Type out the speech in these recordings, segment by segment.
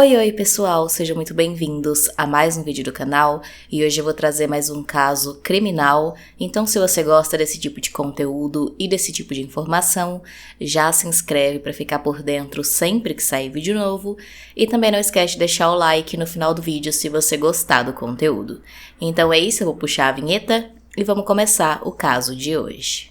Oi pessoal, sejam muito bem-vindos a mais um vídeo do canal e hoje eu vou trazer mais um caso criminal. Então se você gosta desse tipo de conteúdo e desse tipo de informação, já se inscreve para ficar por dentro sempre que sair vídeo novo e também não esquece de deixar o like no final do vídeo se você gostar do conteúdo. Então é isso, eu vou puxar a vinheta e vamos começar o caso de hoje.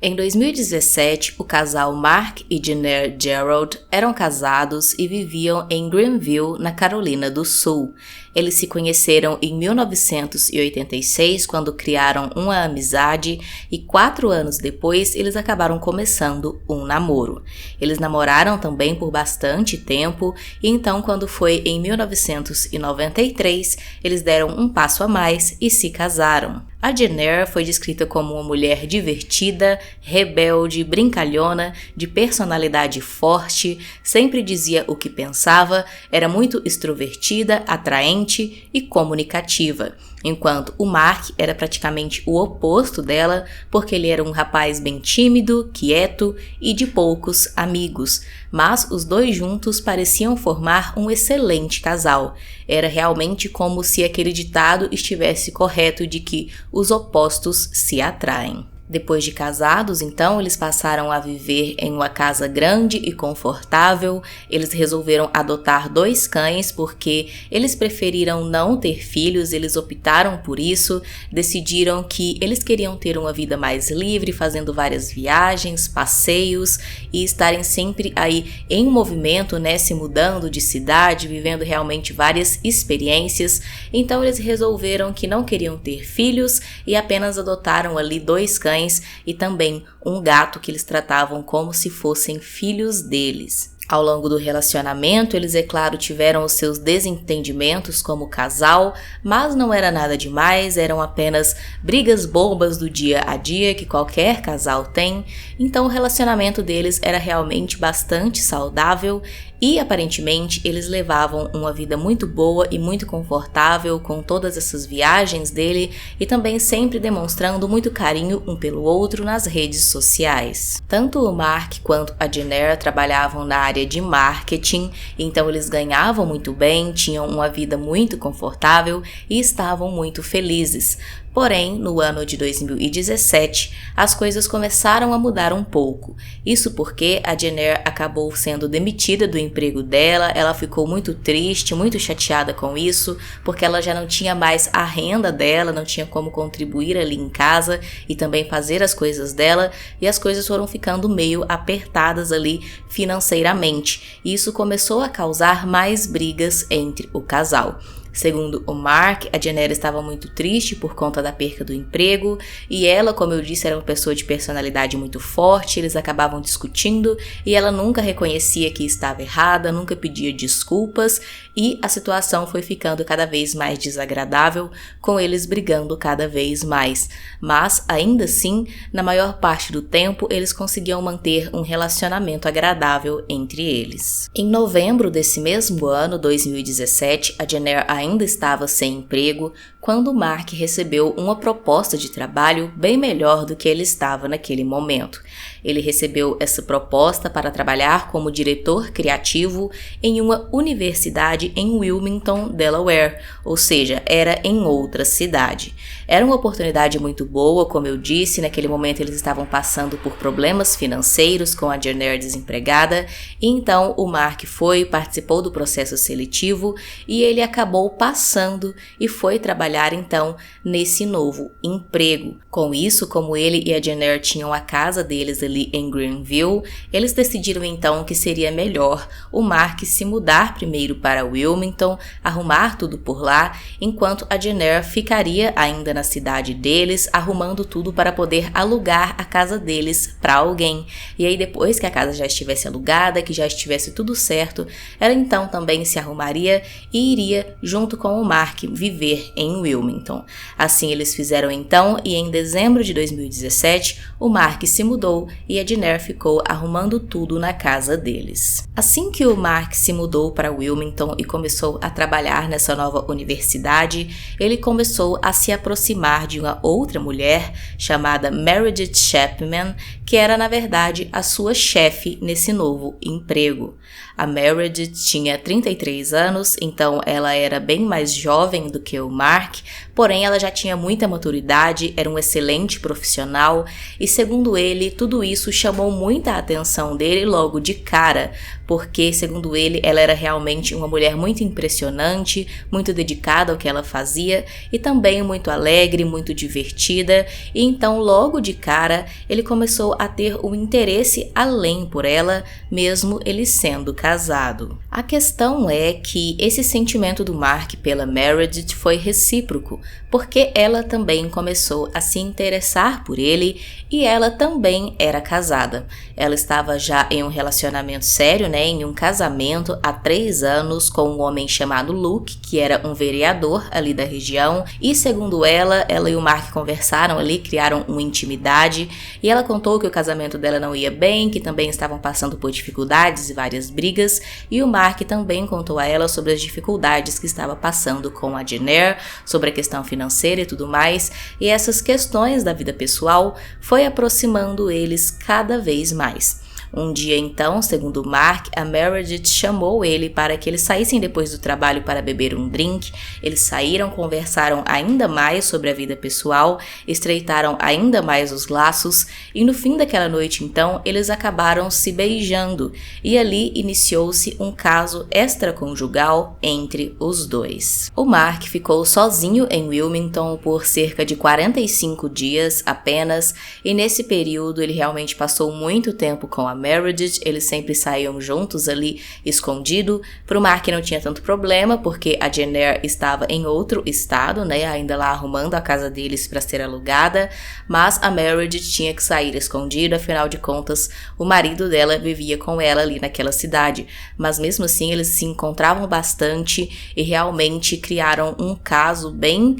Em 2017, o casal Mark e Jenner Gerald eram casados e viviam em Greenville, na Carolina do Sul. Eles se conheceram em 1986, quando criaram uma amizade, e 4 anos depois eles acabaram começando um namoro. Eles namoraram também por bastante tempo, e então quando foi em 1993, eles deram um passo a mais e se casaram. A Jenner foi descrita como uma mulher divertida, rebelde, brincalhona, de personalidade forte, sempre dizia o que pensava, era muito extrovertida, atraente e comunicativa, enquanto o Mark era praticamente o oposto dela, porque ele era um rapaz bem tímido, quieto e de poucos amigos, mas os dois juntos pareciam formar um excelente casal. Era realmente como se aquele ditado estivesse correto de que os opostos se atraem. Depois de casados, então, eles passaram a viver em uma casa grande e confortável. Eles resolveram adotar 2 cães porque eles preferiram não ter filhos, eles optaram por isso, decidiram que eles queriam ter uma vida mais livre, fazendo várias viagens, passeios e estarem sempre aí em movimento, né, se mudando de cidade, vivendo realmente várias experiências. Então eles resolveram que não queriam ter filhos e apenas adotaram ali 2 cães e também um gato que eles tratavam como se fossem filhos deles. Ao longo do relacionamento, eles, é claro, tiveram os seus desentendimentos como casal, mas não era nada demais, eram apenas brigas bobas do dia a dia que qualquer casal tem, então o relacionamento deles era realmente bastante saudável e, aparentemente, eles levavam uma vida muito boa e muito confortável com todas essas viagens dele e também sempre demonstrando muito carinho um pelo outro nas redes sociais. Tanto o Mark quanto a Jenner trabalhavam na área de marketing, então eles ganhavam muito bem, tinham uma vida muito confortável e estavam muito felizes. Porém, no ano de 2017, as coisas começaram a mudar um pouco. Isso porque a Jenner acabou sendo demitida do emprego dela, ela ficou muito triste, muito chateada com isso, porque ela já não tinha mais a renda dela, não tinha como contribuir ali em casa e também fazer as coisas dela, e as coisas foram ficando meio apertadas ali financeiramente. E isso começou a causar mais brigas entre o casal. Segundo o Mark, a Jenner estava muito triste por conta da perca do emprego e ela, como eu disse, era uma pessoa de personalidade muito forte, eles acabavam discutindo e ela nunca reconhecia que estava errada, nunca pedia desculpas e a situação foi ficando cada vez mais desagradável, com eles brigando cada vez mais. Mas, ainda assim, na maior parte do tempo, eles conseguiam manter um relacionamento agradável entre eles. Em novembro desse mesmo ano, 2017, a Jenner ainda estava sem emprego quando Mark recebeu uma proposta de trabalho bem melhor do que ele estava naquele momento. Ele recebeu essa proposta para trabalhar como diretor criativo em uma universidade em Wilmington, Delaware, ou seja, era em outra cidade. Era uma oportunidade muito boa, como eu disse, naquele momento eles estavam passando por problemas financeiros com a Jenner desempregada, e então o Mark participou do processo seletivo e ele acabou passando e foi trabalhar então nesse novo emprego. Com isso, como ele e a Jenner tinham a casa deles ali em Greenville, eles decidiram então que seria melhor o Mark se mudar primeiro para Wilmington, arrumar tudo por lá, enquanto a Jenner ficaria ainda na cidade deles, arrumando tudo para poder alugar a casa deles para alguém. E aí depois que a casa já estivesse alugada, que já estivesse tudo certo, ela então também se arrumaria e iria junto com o Mark viver em Wilmington. Assim eles fizeram então e em dezembro de 2017 o Mark se mudou e a Jenner ficou arrumando tudo na casa deles. Assim que o Mark se mudou para Wilmington e começou a trabalhar nessa nova universidade, ele começou a se aproximar de uma outra mulher chamada Meredith Chapman, que era na verdade a sua chefe nesse novo emprego. A Meredith tinha 33 anos, então ela era bem mais jovem do que o Mark, porém ela já tinha muita maturidade, era um excelente profissional e, segundo ele, tudo isso chamou muita atenção dele logo de cara, porque, segundo ele, ela era realmente uma mulher muito impressionante, muito dedicada ao que ela fazia e também muito alegre, muito divertida, e então logo de cara ele começou a ter um interesse além por ela, mesmo ele sendo casado. A questão é que esse sentimento do Mark pela Meredith foi recíproco, porque ela também começou a se interessar por ele e ela também era casada. Ela estava já em um relacionamento sério, em um casamento há 3 anos com um homem chamado Luke, que era um vereador ali da região, e segundo ela e o Mark conversaram ali, criaram uma intimidade, e ela contou que o casamento dela não ia bem, que também estavam passando por dificuldades e várias brigas, e o Mark também contou a ela sobre as dificuldades que estava passando com a Jenner, sobre a questão financeira e tudo mais, e essas questões da vida pessoal foi aproximando eles cada vez mais. Um dia então, segundo Mark, a Meredith chamou ele para que eles saíssem depois do trabalho para beber um drink. Eles saíram, conversaram ainda mais sobre a vida pessoal, estreitaram ainda mais os laços e no fim daquela noite então, eles acabaram se beijando e ali iniciou-se um caso extraconjugal entre os dois. O Mark ficou sozinho em Wilmington por cerca de 45 dias apenas e nesse período ele realmente passou muito tempo com a Meredith, eles sempre saíam juntos ali, escondido. Pro Mark não tinha tanto problema, porque a Jenner estava em outro estado, ainda lá arrumando a casa deles para ser alugada, mas a Meredith tinha que sair escondida, afinal de contas, o marido dela vivia com ela ali naquela cidade. Mas mesmo assim, eles se encontravam bastante e realmente criaram um caso bem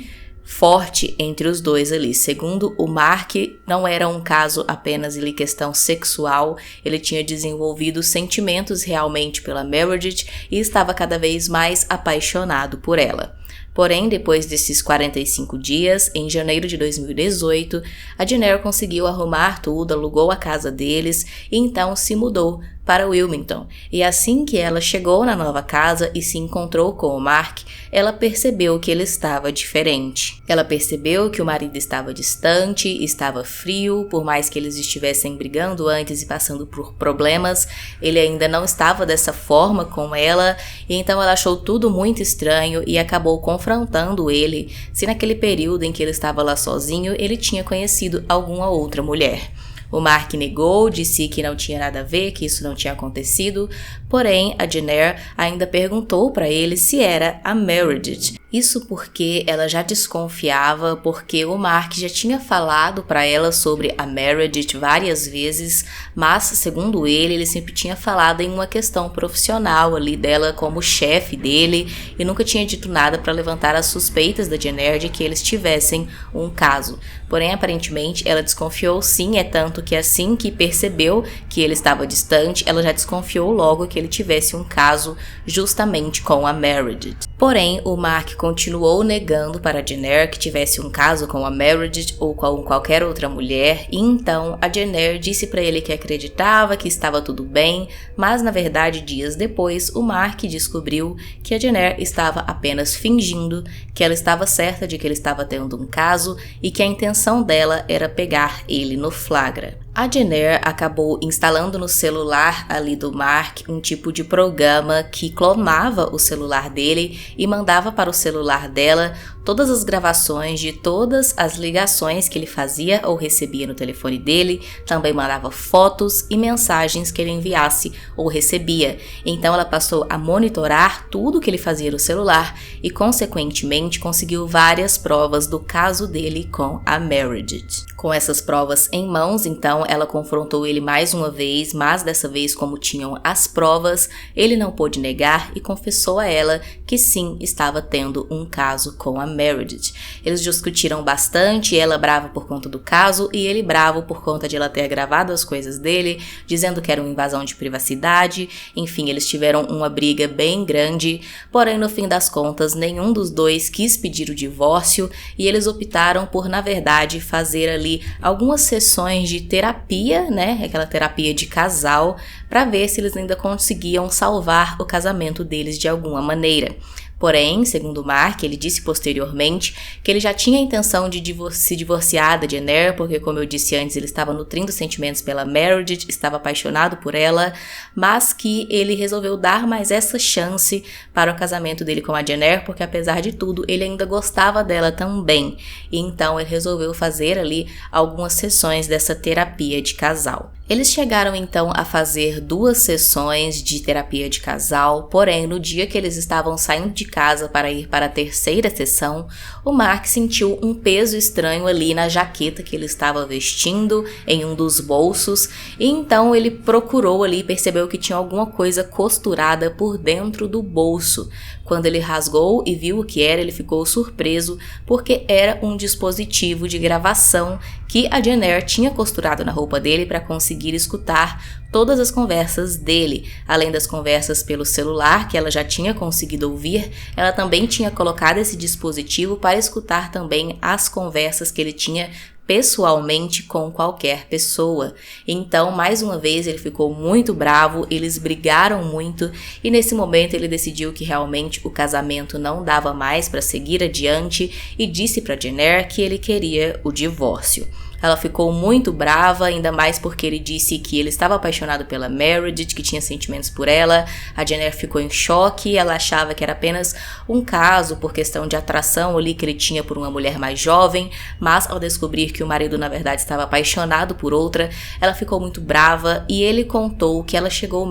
forte entre os dois ali. Segundo o Mark, não era um caso apenas de questão sexual, ele tinha desenvolvido sentimentos realmente pela Meredith e estava cada vez mais apaixonado por ela. Porém, depois desses 45 dias, em janeiro de 2018, a Jenner conseguiu arrumar tudo, alugou a casa deles e então se mudou para Wilmington. E assim que ela chegou na nova casa e se encontrou com o Mark, ela percebeu que ele estava diferente. Ela percebeu que o marido estava distante, estava frio, por mais que eles estivessem brigando antes e passando por problemas, ele ainda não estava dessa forma com ela, e então ela achou tudo muito estranho e acabou confrontando ele se naquele período em que ele estava lá sozinho, ele tinha conhecido alguma outra mulher. O Mark negou, disse que não tinha nada a ver, que isso não tinha acontecido, porém a Jenner ainda perguntou para ele se era a Meredith. Isso porque ela já desconfiava, porque o Mark já tinha falado para ela sobre a Meredith várias vezes, mas segundo ele sempre tinha falado em uma questão profissional ali dela como chefe dele e nunca tinha dito nada para levantar as suspeitas da Jenner de que eles tivessem um caso. Porém, aparentemente, ela desconfiou sim, é tanto que assim que percebeu que ele estava distante, ela já desconfiou logo que ele tivesse um caso justamente com a Meredith. Porém, o Mark continuou negando para a Jenner que tivesse um caso com a Meredith ou com qualquer outra mulher, e então a Jenner disse para ele que acreditava que estava tudo bem, mas na verdade dias depois o Mark descobriu que a Jenner estava apenas fingindo, que ela estava certa de que ele estava tendo um caso e que a intenção dela era pegar ele no flagra. A Jenner acabou instalando no celular ali do Mark um tipo de programa que clonava o celular dele e mandava para o celular dela todas as gravações de todas as ligações que ele fazia ou recebia no telefone dele, também mandava fotos e mensagens que ele enviasse ou recebia. Então ela passou a monitorar tudo que ele fazia no celular e consequentemente conseguiu várias provas do caso dele com a Meredith. Com essas provas em mãos, então, ela confrontou ele mais uma vez, mas dessa vez, como tinham as provas, ele não pôde negar e confessou a ela que sim, estava tendo um caso com a Meredith. Meredith. Eles discutiram bastante, ela brava por conta do caso e ele bravo por conta de ela ter gravado as coisas dele, dizendo que era uma invasão de privacidade. Enfim, eles tiveram uma briga bem grande, porém no fim das contas nenhum dos dois quis pedir o divórcio e eles optaram por, na verdade, fazer ali algumas sessões de terapia, né, aquela terapia de casal, para ver se eles ainda conseguiam salvar o casamento deles de alguma maneira. Porém, segundo Mark, ele disse posteriormente que ele já tinha a intenção de se divorciar da Jenner, porque, como eu disse antes, ele estava nutrindo sentimentos pela Meredith, estava apaixonado por ela, mas que ele resolveu dar mais essa chance para o casamento dele com a Jenner, porque, apesar de tudo, ele ainda gostava dela também. E então ele resolveu fazer ali algumas sessões dessa terapia de casal. Eles chegaram então a fazer 2 sessões de terapia de casal, porém no dia que eles estavam saindo de casa para ir para a 3ª sessão, o Mark sentiu um peso estranho ali na jaqueta que ele estava vestindo, em um dos bolsos, e então ele procurou ali e percebeu que tinha alguma coisa costurada por dentro do bolso. Quando ele rasgou e viu o que era, ele ficou surpreso porque era um dispositivo de gravação que a Jenner tinha costurado na roupa dele para conseguir escutar todas as conversas dele. Além das conversas pelo celular, que ela já tinha conseguido ouvir, ela também tinha colocado esse dispositivo para escutar também as conversas que ele tinha pessoalmente com qualquer pessoa. Então, mais uma vez, ele ficou muito bravo, eles brigaram muito e nesse momento ele decidiu que realmente o casamento não dava mais para seguir adiante e disse para Jenner que ele queria o divórcio. Ela ficou muito brava, ainda mais porque ele disse que ele estava apaixonado pela Meredith, que tinha sentimentos por ela. A Jenner ficou em choque, ela achava que era apenas um caso por questão de atração ali que ele tinha por uma mulher mais jovem, mas ao descobrir que o marido na verdade estava apaixonado por outra, ela ficou muito brava e ele contou que ela chegou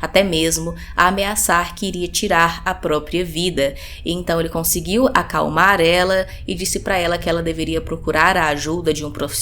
até mesmo a ameaçar que iria tirar a própria vida. E então ele conseguiu acalmar ela e disse para ela que ela deveria procurar a ajuda de um profissional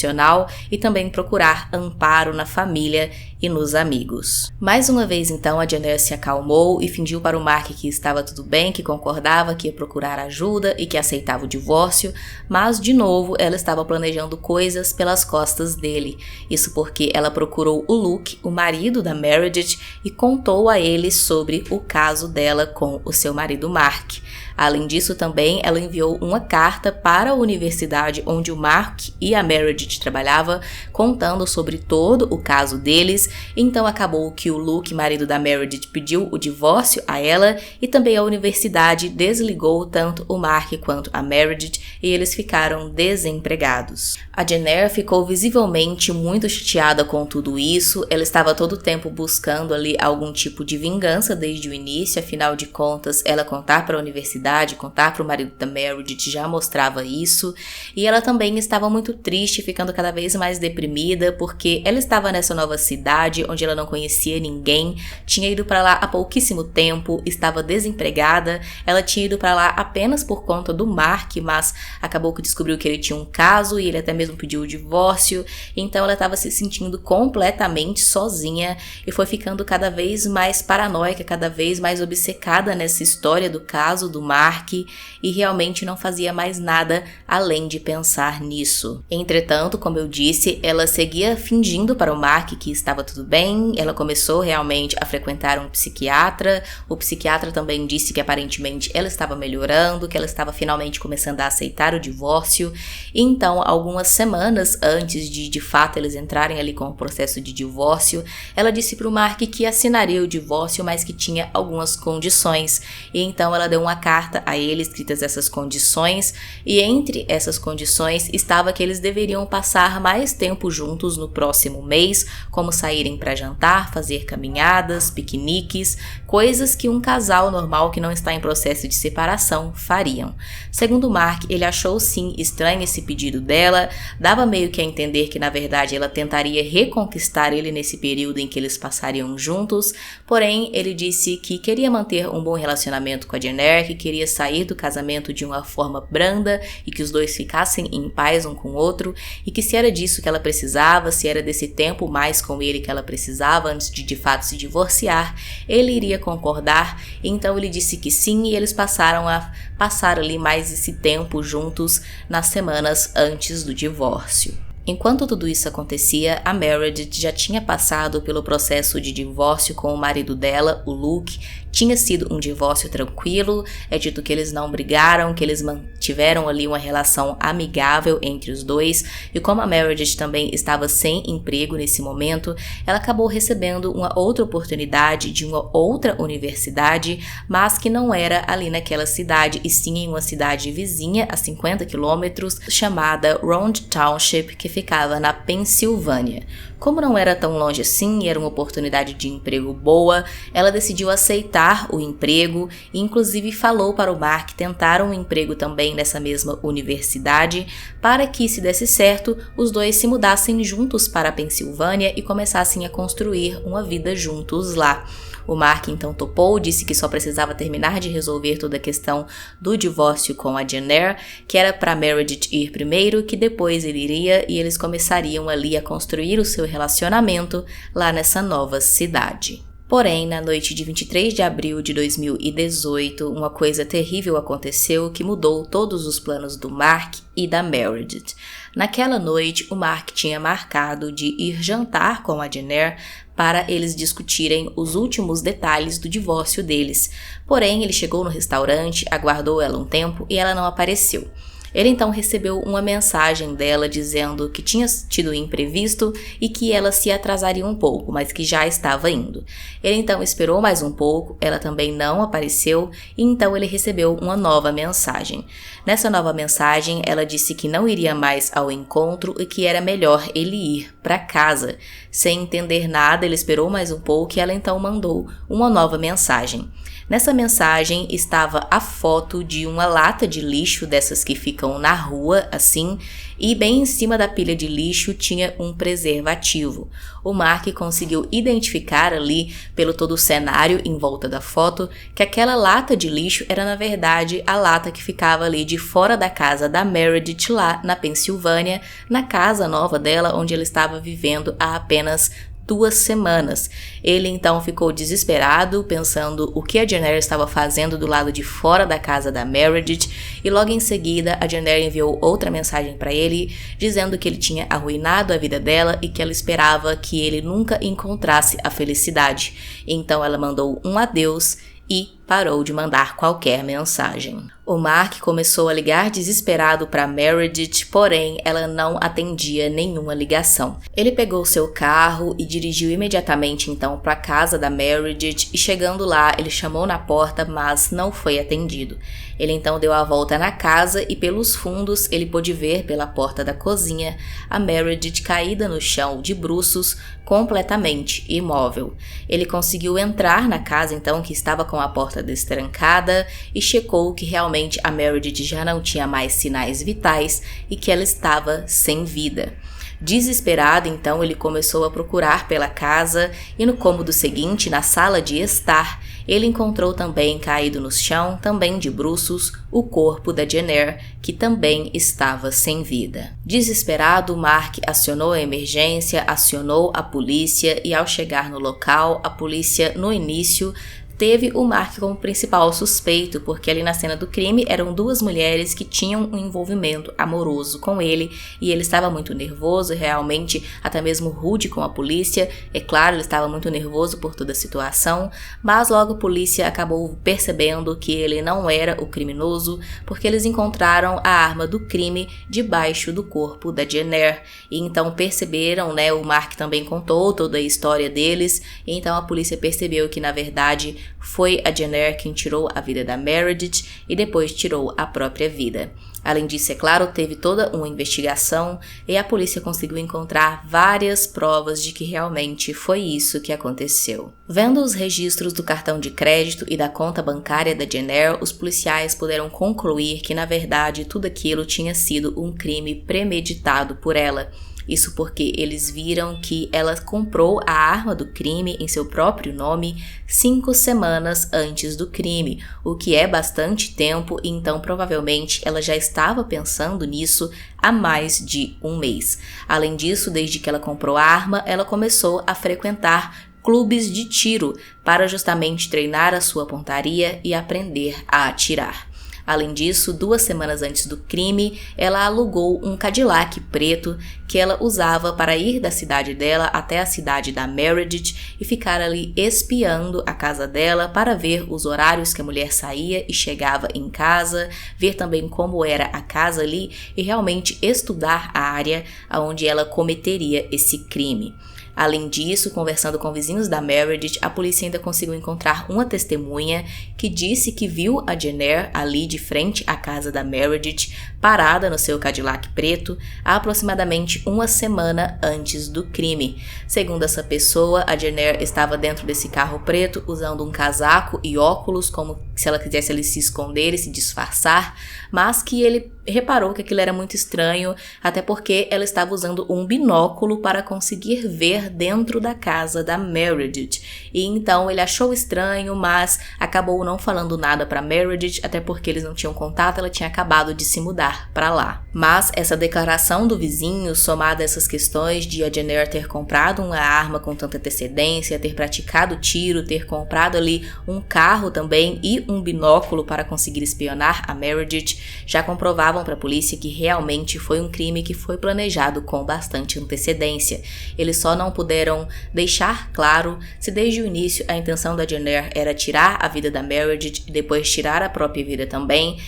e também procurar amparo na família e nos amigos. Mais uma vez, então, a Jenner se acalmou e fingiu para o Mark que estava tudo bem, que concordava, que ia procurar ajuda e que aceitava o divórcio, mas, de novo, ela estava planejando coisas pelas costas dele. Isso porque ela procurou o Luke, o marido da Meredith, e contou a ele sobre o caso dela com o seu marido Mark. Além disso, também, ela enviou uma carta para a universidade onde o Mark e a Meredith trabalhavam, contando sobre todo o caso deles. Então, acabou que o Luke, marido da Meredith, pediu o divórcio a ela e também a universidade desligou tanto o Mark quanto a Meredith e eles ficaram desempregados. A Jenner ficou visivelmente muito chateada com tudo isso. Ela estava todo o tempo buscando ali algum tipo de vingança desde o início, afinal de contas, ela contar para a universidade, contar para o marido da Meredith já mostrava isso, e ela também estava muito triste, ficando cada vez mais deprimida, porque ela estava nessa nova cidade, onde ela não conhecia ninguém, tinha ido para lá há pouquíssimo tempo, estava desempregada, ela tinha ido para lá apenas por conta do Mark, mas acabou que descobriu que ele tinha um caso, e ele até mesmo pediu o divórcio, então ela estava se sentindo completamente sozinha, e foi ficando cada vez mais paranoica, cada vez mais obcecada nessa história do caso do Mark e realmente não fazia mais nada além de pensar nisso. Entretanto, como eu disse, ela seguia fingindo para o Mark que estava tudo bem, ela começou realmente a frequentar um psiquiatra, o psiquiatra também disse que aparentemente ela estava melhorando, que ela estava finalmente começando a aceitar o divórcio, e então algumas semanas antes de fato eles entrarem ali com o processo de divórcio, ela disse para o Mark que assinaria o divórcio, mas que tinha algumas condições, e então ela deu uma carta a ele, escritas essas condições, e entre essas condições estava que eles deveriam passar mais tempo juntos no próximo mês, como saírem para jantar, fazer caminhadas, piqueniques, coisas que um casal normal que não está em processo de separação fariam. Segundo Mark, ele achou sim estranho esse pedido dela, dava meio que a entender que na verdade ela tentaria reconquistar ele nesse período em que eles passariam juntos, porém ele disse que queria manter um bom relacionamento com a Jenner, que queria sair do casamento de uma forma branda e que os dois ficassem em paz um com o outro, e que se era disso que ela precisava, se era desse tempo mais com ele que ela precisava antes de fato se divorciar, ele iria concordar. Então ele disse que sim, e eles passaram a passar ali mais esse tempo juntos nas semanas antes do divórcio. Enquanto tudo isso acontecia, a Meredith já tinha passado pelo processo de divórcio com o marido dela, o Luke. Tinha sido um divórcio tranquilo, é dito que eles não brigaram, que eles mantiveram ali uma relação amigável entre os dois, e como a Meredith também estava sem emprego nesse momento, ela acabou recebendo uma outra oportunidade de uma outra universidade, mas que não era ali naquela cidade, e sim em uma cidade vizinha, a 50 quilômetros, chamada Round Township, que ficava na Pensilvânia. Como não era tão longe assim e era uma oportunidade de emprego boa, ela decidiu aceitar o emprego e inclusive falou para o Mark tentar um emprego também nessa mesma universidade para que, se desse certo, os dois se mudassem juntos para a Pensilvânia e começassem a construir uma vida juntos lá. O Mark então topou, disse que só precisava terminar de resolver toda a questão do divórcio com a Jenner, que era para Meredith ir primeiro, que depois ele iria, e eles começariam ali a construir o seu relacionamento lá nessa nova cidade. Porém, na noite de 23 de abril de 2018, uma coisa terrível aconteceu que mudou todos os planos do Mark e da Meredith. Naquela noite, o Mark tinha marcado de ir jantar com a Jenner para eles discutirem os últimos detalhes do divórcio deles. Porém, ele chegou no restaurante, aguardou ela um tempo e ela não apareceu. Ele então recebeu uma mensagem dela dizendo que tinha tido um imprevisto e que ela se atrasaria um pouco, mas que já estava indo. Ele então esperou mais um pouco, ela também não apareceu, e então ele recebeu uma nova mensagem. Nessa nova mensagem, ela disse que não iria mais ao encontro e que era melhor ele ir para casa. Sem entender nada, ele esperou mais um pouco e ela então mandou uma nova mensagem. Nessa mensagem estava a foto de uma lata de lixo, dessas que ficam na rua, assim, e bem em cima da pilha de lixo tinha um preservativo. O Mark conseguiu identificar ali, pelo todo o cenário em volta da foto, que aquela lata de lixo era na verdade a lata que ficava ali de fora da casa da Meredith lá na Pensilvânia, na casa nova dela, onde ela estava vivendo há apenas 2 semanas. Ele então ficou desesperado, pensando o que a Jenner estava fazendo do lado de fora da casa da Meredith, e logo em seguida a Jenner enviou outra mensagem para ele, dizendo que ele tinha arruinado a vida dela e que ela esperava que ele nunca encontrasse a felicidade. Então ela mandou um adeus e parou de mandar qualquer mensagem. O Mark começou a ligar desesperado para Meredith, porém ela não atendia nenhuma ligação. Ele pegou seu carro e dirigiu imediatamente então para a casa da Meredith, e chegando lá ele chamou na porta, mas não foi atendido. Ele então deu a volta na casa e pelos fundos ele pôde ver pela porta da cozinha a Meredith caída no chão de bruços, completamente imóvel. Ele conseguiu entrar na casa então, que estava com a porta destrancada, e checou que realmente a Meredith já não tinha mais sinais vitais e que ela estava sem vida. Desesperado, então, ele começou a procurar pela casa e no cômodo seguinte, na sala de estar, ele encontrou também caído no chão, também de bruços, o corpo da Jenner, que também estava sem vida. Desesperado, Mark acionou a emergência, acionou a polícia e ao chegar no local, a polícia no início teve o Mark como principal suspeito, porque ali na cena do crime eram 2 mulheres que tinham um envolvimento amoroso com ele, e ele estava muito nervoso, realmente até mesmo rude com a polícia. É claro, ele estava muito nervoso por toda a situação, mas logo a polícia acabou percebendo que ele não era o criminoso, porque eles encontraram a arma do crime debaixo do corpo da Jenner, e então perceberam, o Mark também contou toda a história deles, e então a polícia percebeu que na verdade foi a Jenner quem tirou a vida da Meredith e depois tirou a própria vida. Além disso, é claro, teve toda uma investigação e a polícia conseguiu encontrar várias provas de que realmente foi isso que aconteceu. Vendo os registros do cartão de crédito e da conta bancária da Jenner, os policiais puderam concluir que, na verdade, tudo aquilo tinha sido um crime premeditado por ela. Isso porque eles viram que ela comprou a arma do crime em seu próprio nome 5 semanas antes do crime, o que é bastante tempo, e então provavelmente ela já estava pensando nisso há mais de um mês. Além disso, desde que ela comprou a arma, ela começou a frequentar clubes de tiro para justamente treinar a sua pontaria e aprender a atirar. Além disso, 2 semanas antes do crime, ela alugou um Cadillac preto que ela usava para ir da cidade dela até a cidade da Meredith e ficar ali espiando a casa dela para ver os horários que a mulher saía e chegava em casa, ver também como era a casa ali e realmente estudar a área onde ela cometeria esse crime. Além disso, conversando com vizinhos da Meredith, a polícia ainda conseguiu encontrar uma testemunha que disse que viu a Jenner ali de frente à casa da Meredith, parada no seu Cadillac preto, há aproximadamente 1 semana antes do crime. Segundo essa pessoa, a Jenner estava dentro desse carro preto usando um casaco e óculos, como se ela quisesse ali se esconder e se disfarçar, mas que ele reparou que aquilo era muito estranho, até porque ela estava usando um binóculo para conseguir ver dentro da casa da Meredith. E então ele achou estranho, mas acabou não falando nada para Meredith, até porque eles não tinham contato, ela tinha acabado de se mudar para lá. Mas essa declaração do vizinho, somada a essas questões de a Jenner ter comprado uma arma com tanta antecedência, ter praticado tiro, ter comprado ali um carro também e um binóculo para conseguir espionar a Meredith, já comprovavam para a polícia que realmente foi um crime que foi planejado com bastante antecedência. Eles só não puderam deixar claro se desde o início a intenção da Jenner era tirar a vida da Meredith e depois tirar a própria vida também,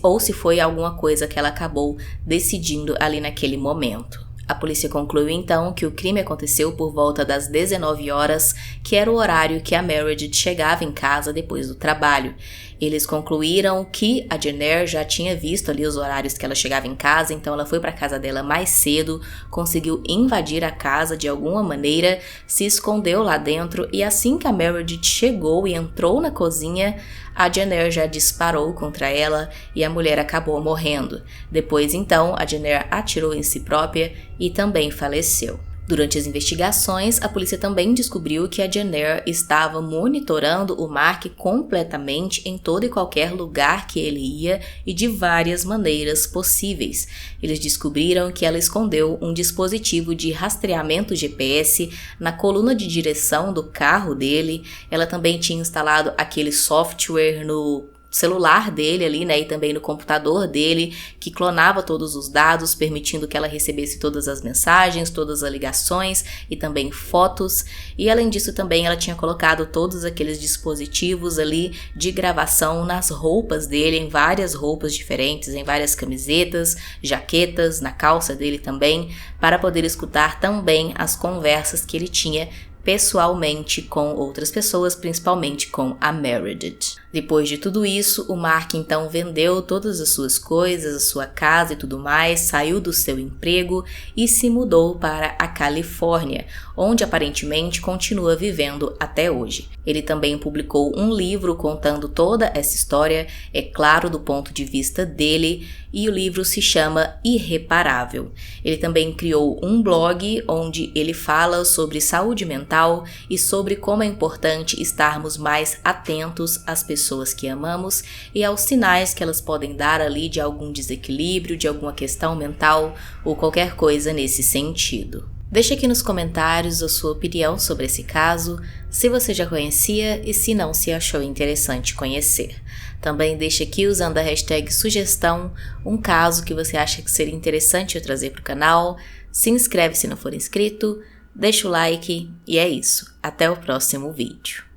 ou se foi alguma coisa que ela acabou decidindo ali naquele momento. A polícia concluiu então que o crime aconteceu por volta das 19 horas, que era o horário que a Meredith chegava em casa depois do trabalho. Eles concluíram que a Jenner já tinha visto ali os horários que ela chegava em casa, então ela foi para a casa dela mais cedo, conseguiu invadir a casa de alguma maneira, se escondeu lá dentro e assim que a Meredith chegou e entrou na cozinha, a Jenner já disparou contra ela e a mulher acabou morrendo. Depois então, a Jenner atirou em si própria e também faleceu. Durante as investigações, a polícia também descobriu que a Jenner estava monitorando o Mark completamente em todo e qualquer lugar que ele ia e de várias maneiras possíveis. Eles descobriram que ela escondeu um dispositivo de rastreamento GPS na coluna de direção do carro dele. Ela também tinha instalado aquele software no celular dele ali, né, e também no computador dele, que clonava todos os dados, permitindo que ela recebesse todas as mensagens, todas as ligações e também fotos. E além disso também ela tinha colocado todos aqueles dispositivos ali de gravação nas roupas dele, em várias roupas diferentes, em várias camisetas, jaquetas, na calça dele também, para poder escutar também as conversas que ele tinha pessoalmente com outras pessoas, principalmente com a Meredith. Depois de tudo isso, o Mark então vendeu todas as suas coisas, a sua casa e tudo mais, saiu do seu emprego e se mudou para a Califórnia, onde aparentemente continua vivendo até hoje. Ele também publicou um livro contando toda essa história, é claro, do ponto de vista dele, e o livro se chama Irreparável. Ele também criou um blog onde ele fala sobre saúde mental e sobre como é importante estarmos mais atentos às pessoas que amamos e aos sinais que elas podem dar ali de algum desequilíbrio, de alguma questão mental ou qualquer coisa nesse sentido. Deixe aqui nos comentários a sua opinião sobre esse caso, se você já conhecia e se não se achou interessante conhecer. Também deixe aqui, usando a hashtag sugestão, um caso que você acha que seria interessante eu trazer para o canal. Se inscreve se não for inscrito, deixa o like e é isso. Até o próximo vídeo.